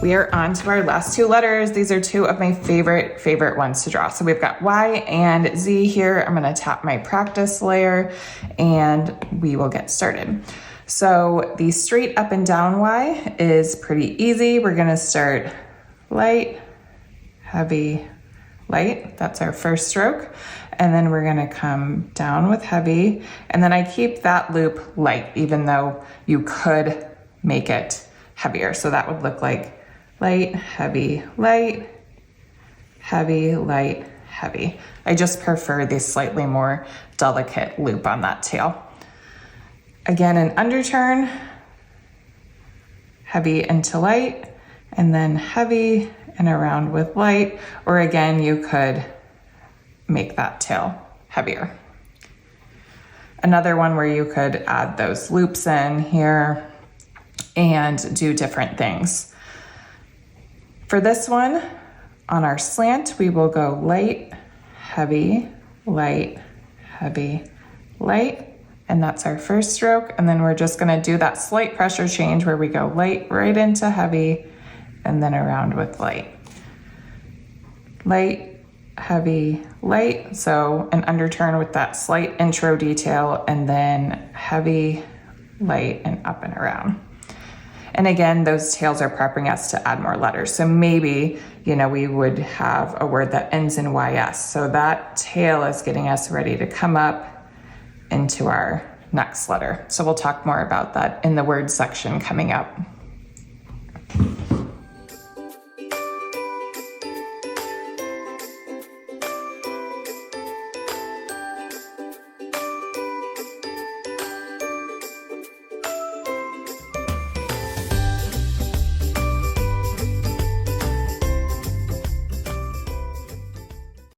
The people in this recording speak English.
we are on to our last two letters. These are two of my favorite ones to draw. So we've got Y and Z here. I'm gonna tap my practice layer and we will get started. So the straight up and down Y is pretty easy. We're gonna start light, heavy, light. That's our first stroke. And then we're gonna come down with heavy. And then I keep that loop light, even though you could make it heavier. So that would look like light, heavy, light, heavy, light, heavy. I just prefer the slightly more delicate loop on that tail. Again, an underturn, heavy into light, and then heavy and around with light, or again, you could make that tail heavier. Another one where you could add those loops in here and do different things. For this one, on our slant, we will go light, heavy, light, heavy, light, and that's our first stroke. And then we're just gonna do that slight pressure change where we go light right into heavy and then around with light. Light, heavy, light. So an underturn with that slight intro detail and then heavy, light, and up and around. And again, those tails are prepping us to add more letters. So maybe, we would have a word that ends in YS. So that tail is getting us ready to come up into our next letter. So we'll talk more about that in the word section coming up.